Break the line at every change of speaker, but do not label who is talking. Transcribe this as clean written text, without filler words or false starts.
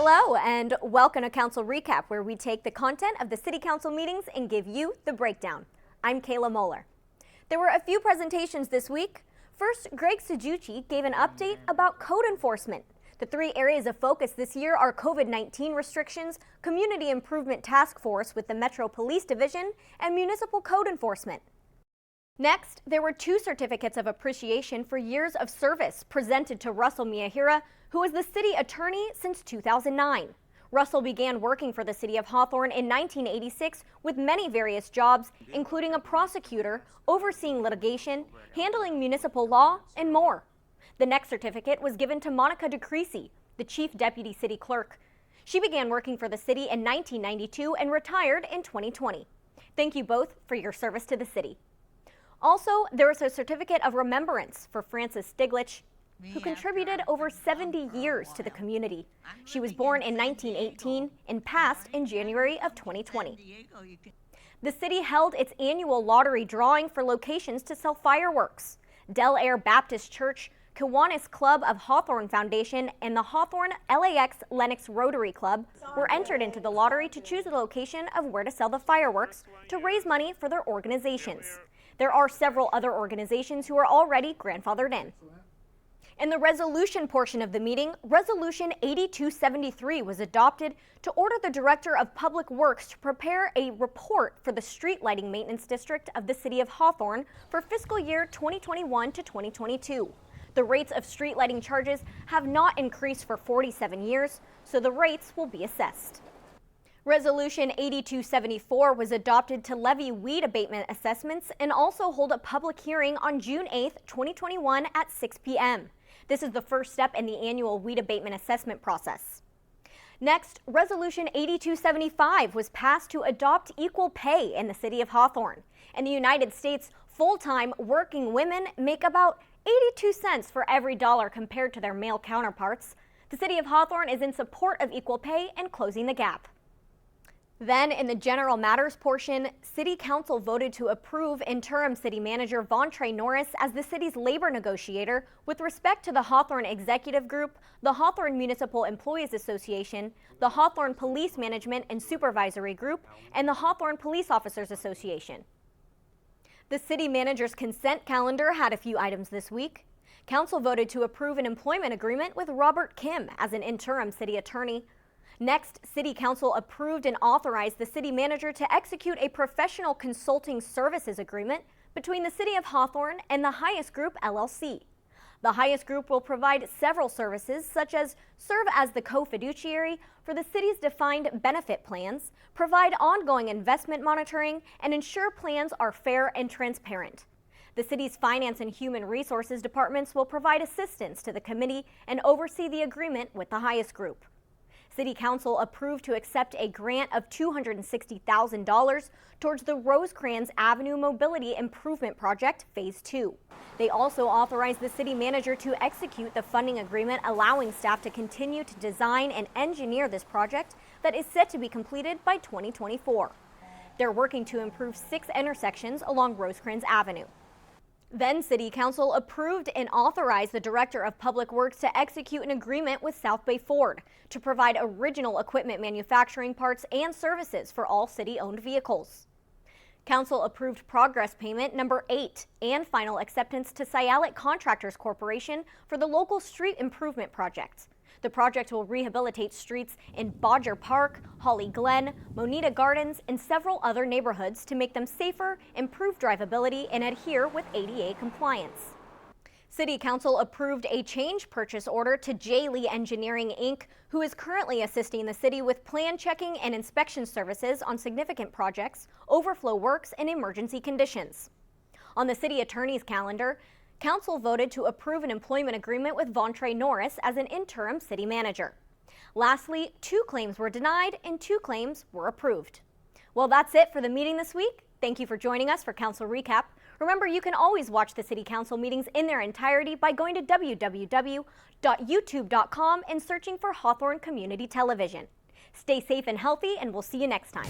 Hello and welcome to Council Recap, where we take the content of the City Council meetings and give you the breakdown. I'm Kayla Moeller. There were a few presentations this week. First, Greg Sajucci gave an update about code enforcement. The three areas of focus this year are COVID-19 restrictions, Community Improvement Task Force with the Metro Police Division, and municipal code enforcement. Next, there were two certificates of appreciation for years of service presented to Russell Miyahira, who was the city attorney since 2009. Russell began working for the city of Hawthorne in 1986 with many various jobs, including a prosecutor, overseeing litigation, handling municipal law, and more. The next certificate was given to Monica DeCreasy, the chief deputy city clerk. She began working for the city in 1992 and retired in 2020. Thank you both for your service to the city. Also, there was a certificate of remembrance for Frances Stiglich, who contributed over 70 years to the community. She was born in 1918 and passed in January of 2020. The city held its annual lottery drawing for locations to sell fireworks. Del Air Baptist Church, Kiwanis Club of Hawthorne Foundation, and the Hawthorne LAX Lennox Rotary Club were entered into the lottery to choose the location of where to sell the fireworks to raise money for their organizations. There are several other organizations who are already grandfathered in. In the resolution portion of the meeting, Resolution 8273 was adopted to order the Director of Public Works to prepare a report for the Street Lighting Maintenance District of the City of Hawthorne for fiscal year 2021 to 2022. The rates of street lighting charges have not increased for 47 years, so the rates will be assessed. Resolution 8274 was adopted to levy weed abatement assessments and also hold a public hearing on June 8, 2021 at 6 p.m. This is the first step in the annual weed abatement assessment process. Next, Resolution 8275 was passed to adopt equal pay in the city of Hawthorne. In the United States, full-time working women make about 82 cents for every dollar compared to their male counterparts. The city of Hawthorne is in support of equal pay and closing the gap. Then, in the general matters portion, City Council voted to approve interim city manager Vontre Norris as the city's labor negotiator with respect to the Hawthorne Executive Group, the Hawthorne Municipal Employees Association, the Hawthorne Police Management and Supervisory Group, and the Hawthorne Police Officers Association. The city manager's consent calendar had a few items this week. Council voted to approve an employment agreement with Robert Kim as an interim city attorney. Next, City Council approved and authorized the city manager to execute a professional consulting services agreement between the City of Hawthorne and the Highest Group, LLC. The Highest Group will provide several services, such as serve as the co-fiduciary for the city's defined benefit plans, provide ongoing investment monitoring, and ensure plans are fair and transparent. The city's Finance and Human Resources departments will provide assistance to the committee and oversee the agreement with the Highest Group. City Council approved to accept a grant of $260,000 towards the Rosecrans Avenue Mobility Improvement Project Phase 2. They also authorized the city manager to execute the funding agreement allowing staff to continue to design and engineer this project that is set to be completed by 2024. They're working to improve 6 intersections along Rosecrans Avenue. Then City Council approved and authorized the Director of Public Works to execute an agreement with South Bay Ford to provide original equipment manufacturing parts and services for all city-owned vehicles. Council approved progress payment number 8 and final acceptance to Sialic Contractors Corporation for the local street improvement project. The project will rehabilitate streets in Bodger Park, Holly Glen, Moneta Gardens, and several other neighborhoods to make them safer, improve drivability, and adhere with ADA compliance. City Council approved a change purchase order to J. Lee Engineering, Inc., who is currently assisting the city with plan checking and inspection services on significant projects, overflow works, and emergency conditions. On the city attorney's calendar, Council voted to approve an employment agreement with Vontre Norris as an interim city manager. Lastly, 2 claims were denied and 2 claims were approved. Well, that's it for the meeting this week. Thank you for joining us for Council Recap. Remember, you can always watch the City Council meetings in their entirety by going to www.youtube.com and searching for Hawthorne Community Television. Stay safe and healthy, and we'll see you next time.